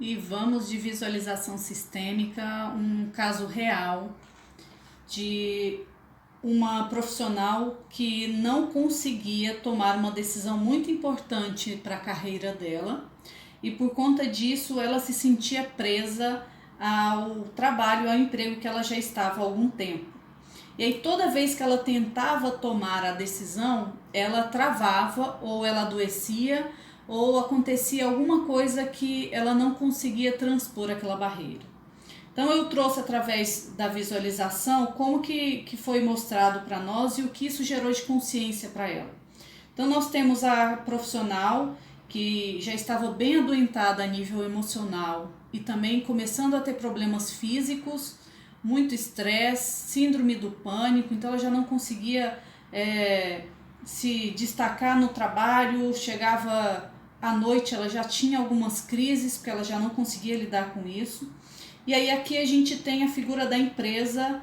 E vamos de visualização sistêmica, um caso real de uma profissional que não conseguia tomar uma decisão muito importante para a carreira dela e por conta disso ela se sentia presa ao trabalho, ao emprego que ela já estava há algum tempo. E aí toda vez que ela tentava tomar a decisão, ela travava ou ela adoecia ou acontecia alguma coisa que ela não conseguia transpor aquela barreira. Então eu trouxe através da visualização como que foi mostrado para nós e o que isso gerou de consciência para ela. Então nós temos a profissional que já estava bem adoentada a nível emocional e também começando a ter problemas físicos, muito estresse, síndrome do pânico, então ela já não conseguia se destacar no trabalho, chegava à noite, ela já tinha algumas crises, porque ela já não conseguia lidar com isso. E aí aqui a gente tem a figura da empresa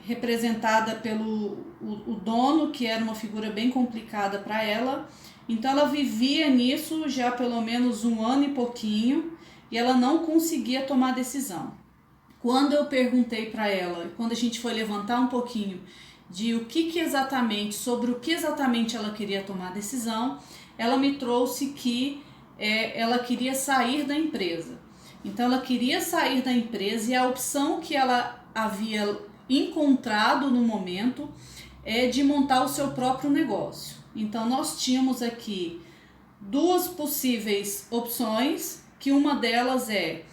representada pelo o dono, que era uma figura bem complicada para ela. Então ela vivia nisso já pelo menos 1 ano e pouquinho e ela não conseguia tomar decisão. Quando eu perguntei para ela, quando a gente foi levantar um pouquinho de sobre o que exatamente ela queria tomar decisão, ela me trouxe que ela queria sair da empresa. Então ela queria sair da empresa e a opção que ela havia encontrado no momento é de montar o seu próprio negócio. Então nós tínhamos aqui 2 possíveis opções, que uma delas é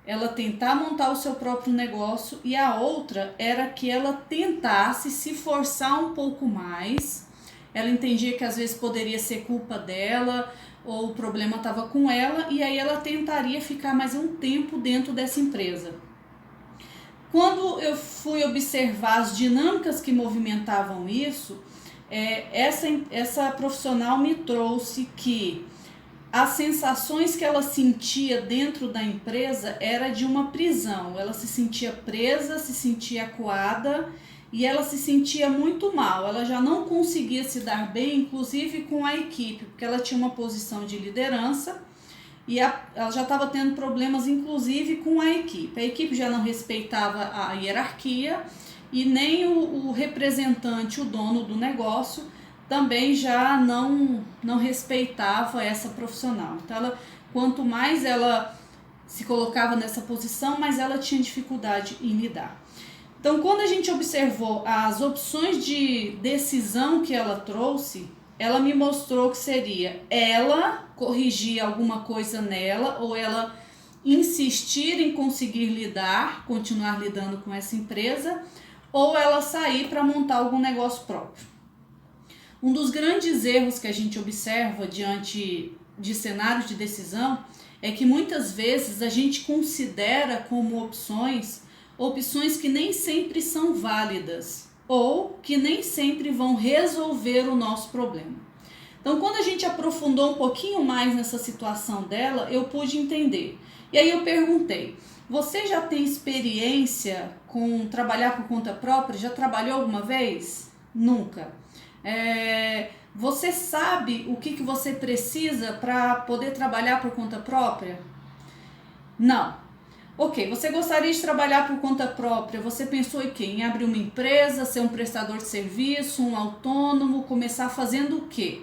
ela tentar montar o seu próprio negócio e a outra era que ela tentasse se forçar um pouco mais. Ela entendia que às vezes poderia ser culpa dela ou o problema estava com ela e aí ela tentaria ficar mais um tempo dentro dessa empresa. Quando eu fui observar as dinâmicas que movimentavam isso, essa profissional me trouxe que as sensações que ela sentia dentro da empresa era de uma prisão. Ela se sentia presa, se sentia acuada e ela se sentia muito mal. Ela já não conseguia se dar bem, inclusive com a equipe, porque ela tinha uma posição de liderança e ela já estava tendo problemas, inclusive, com a equipe. A equipe já não respeitava a hierarquia e nem o representante, o dono do negócio, também já não respeitava essa profissional. Então, quanto mais ela se colocava nessa posição, mais ela tinha dificuldade em lidar. Então, quando a gente observou as opções de decisão que ela trouxe, ela me mostrou que seria ela corrigir alguma coisa nela ou ela insistir em conseguir continuar lidando com essa empresa ou ela sair para montar algum negócio próprio. Um dos grandes erros que a gente observa diante de cenários de decisão é que muitas vezes a gente considera como opções que nem sempre são válidas ou que nem sempre vão resolver o nosso problema. Então, quando a gente aprofundou um pouquinho mais nessa situação dela, eu pude entender. E aí eu perguntei, você já tem experiência com trabalhar por conta própria? Já trabalhou alguma vez? Nunca. Você sabe o que você precisa para poder trabalhar por conta própria? Não. Ok, você gostaria de trabalhar por conta própria, você pensou em quê? Em abrir uma empresa, ser um prestador de serviço, um autônomo, começar fazendo o quê?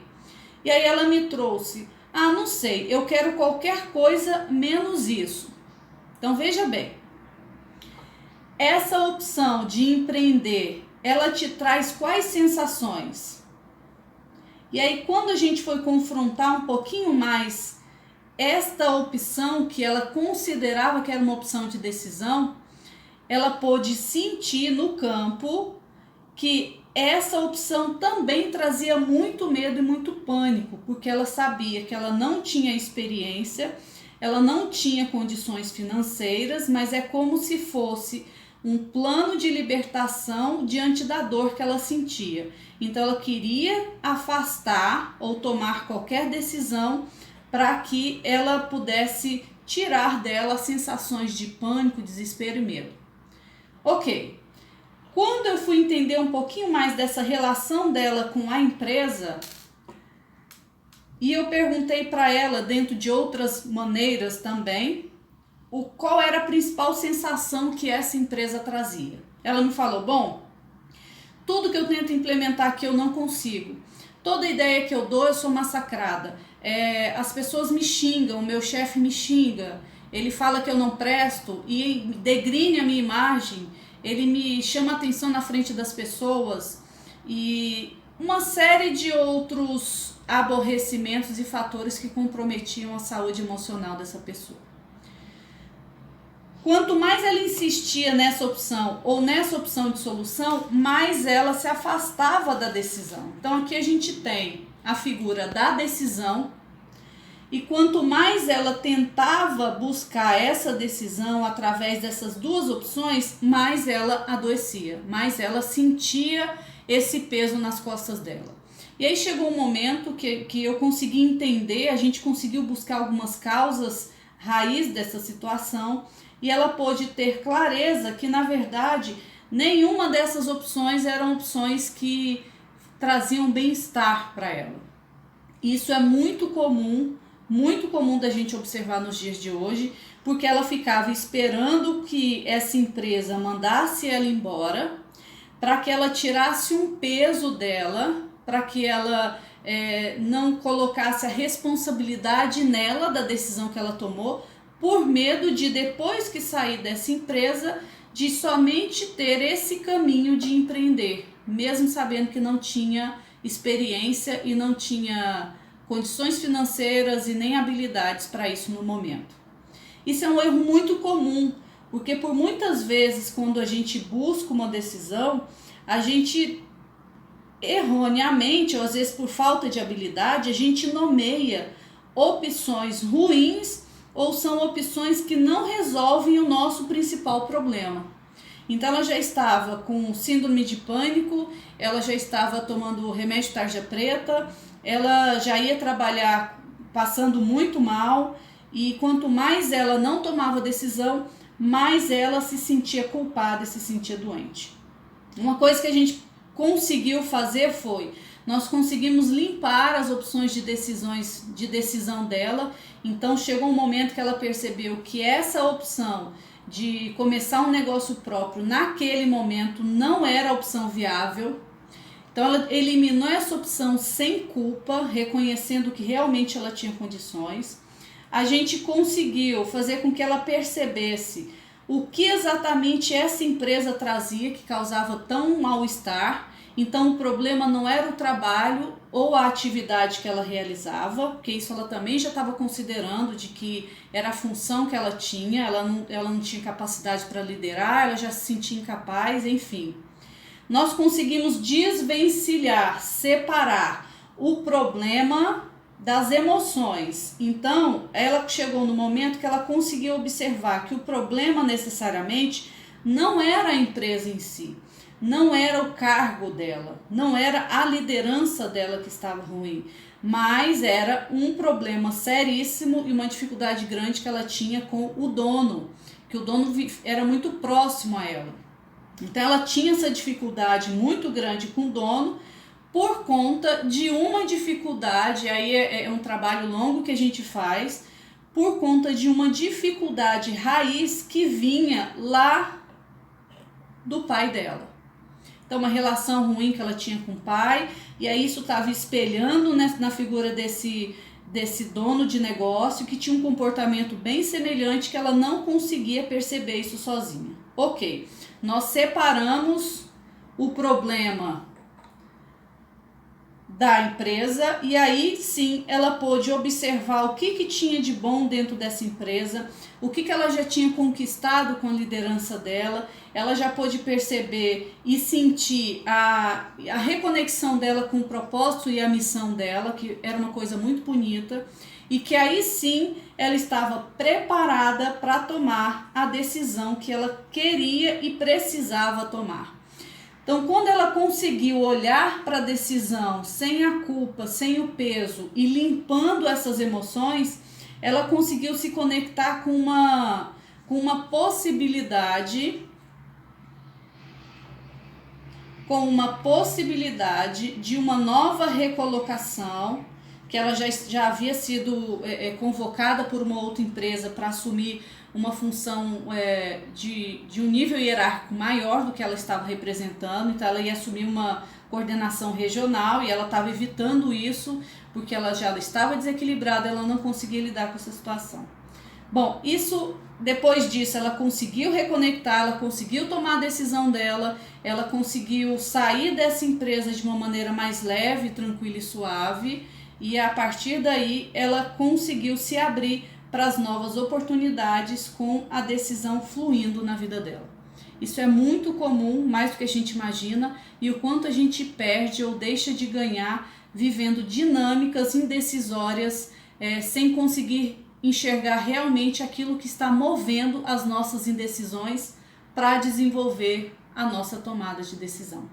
E aí ela me trouxe, não sei, eu quero qualquer coisa menos isso. Então veja bem, essa opção de empreender, ela te traz quais sensações? E aí quando a gente foi confrontar um pouquinho mais esta opção que ela considerava que era uma opção de decisão, ela pôde sentir no campo que essa opção também trazia muito medo e muito pânico, porque ela sabia que ela não tinha experiência, ela não tinha condições financeiras, mas é como se fosse um plano de libertação diante da dor que ela sentia. Então ela queria afastar ou tomar qualquer decisão para que ela pudesse tirar dela sensações de pânico, desespero e medo. Ok, quando eu fui entender um pouquinho mais dessa relação dela com a empresa, E eu perguntei para ela, dentro de outras maneiras também, qual era a principal sensação que essa empresa trazia. Ela me falou, bom, tudo que eu tento implementar aqui eu não consigo. Toda ideia que eu dou eu sou massacrada. As pessoas me xingam, o meu chefe me xinga, ele fala que eu não presto e degrine a minha imagem, ele me chama atenção na frente das pessoas e uma série de outros aborrecimentos e fatores que comprometiam a saúde emocional dessa pessoa. Quanto mais ela insistia nessa opção ou nessa opção de solução, mais ela se afastava da decisão. Então aqui a gente tem a figura da decisão e quanto mais ela tentava buscar essa decisão através dessas duas opções, mais ela adoecia, mais ela sentia esse peso nas costas dela. E aí chegou um momento que eu consegui entender, a gente conseguiu buscar algumas causas raiz dessa situação e ela pôde ter clareza que, na verdade, nenhuma dessas opções eram opções que traziam bem-estar para ela. Isso é muito comum da gente observar nos dias de hoje, porque ela ficava esperando que essa empresa mandasse ela embora para que ela tirasse um peso dela, para que ela não colocasse a responsabilidade nela da decisão que ela tomou, por medo de, depois que sair dessa empresa, de somente ter esse caminho de empreender, mesmo sabendo que não tinha experiência e não tinha condições financeiras e nem habilidades para isso no momento. Isso é um erro muito comum, porque por muitas vezes quando a gente busca uma decisão, a gente erroneamente, ou às vezes por falta de habilidade, a gente nomeia opções ruins ou são opções que não resolvem o nosso principal problema. Então ela já estava com síndrome de pânico, ela já estava tomando remédio tarja preta, ela já ia trabalhar passando muito mal e quanto mais ela não tomava decisão, mais ela se sentia culpada e se sentia doente. Uma coisa que a gente conseguiu fazer foi, nós conseguimos limpar as opções de decisão dela, então chegou um momento que ela percebeu que essa opção de começar um negócio próprio naquele momento não era a opção viável. Então ela eliminou essa opção sem culpa, reconhecendo que realmente ela tinha condições. A gente conseguiu fazer com que ela percebesse o que exatamente essa empresa trazia que causava tão mal-estar. Então o problema não era o trabalho ou a atividade que ela realizava, porque isso ela também já estava considerando de que era a função que ela tinha, ela não tinha capacidade para liderar, ela já se sentia incapaz, enfim. Nós conseguimos desvencilhar, separar o problema das emoções. Então, ela chegou no momento que ela conseguiu observar que o problema necessariamente não era a empresa em si, não era o cargo dela, não era a liderança dela que estava ruim, mas era um problema seríssimo e uma dificuldade grande que ela tinha com o dono, que o dono era muito próximo a ela. Então ela tinha essa dificuldade muito grande com o dono por conta de uma dificuldade, aí é um trabalho longo que a gente faz, por conta de uma dificuldade raiz que vinha lá do pai dela. Então uma relação ruim que ela tinha com o pai, e aí isso estava espelhando na figura desse dono de negócio que tinha um comportamento bem semelhante, que ela não conseguia perceber isso sozinha. Ok, nós separamos o problema da empresa e aí sim ela pôde observar o que tinha de bom dentro dessa empresa, o que ela já tinha conquistado com a liderança dela. Ela já pôde perceber e sentir a reconexão dela com o propósito e a missão dela, que era uma coisa muito bonita, e que aí sim ela estava preparada para tomar a decisão que ela queria e precisava tomar. Então, quando ela conseguiu olhar para a decisão sem a culpa, sem o peso e limpando essas emoções, ela conseguiu se conectar com uma possibilidade de uma nova recolocação, que ela já havia sido convocada por uma outra empresa para assumir uma função de um nível hierárquico maior do que ela estava representando, então ela ia assumir uma coordenação regional e ela estava evitando isso porque ela já estava desequilibrada, ela não conseguia lidar com essa situação. Bom, depois disso ela conseguiu reconectar, ela conseguiu tomar a decisão dela, ela conseguiu sair dessa empresa de uma maneira mais leve, tranquila e suave, e a partir daí ela conseguiu se abrir para as novas oportunidades com a decisão fluindo na vida dela. Isso é muito comum, mais do que a gente imagina, e o quanto a gente perde ou deixa de ganhar vivendo dinâmicas indecisórias, sem conseguir enxergar realmente aquilo que está movendo as nossas indecisões para desenvolver a nossa tomada de decisão.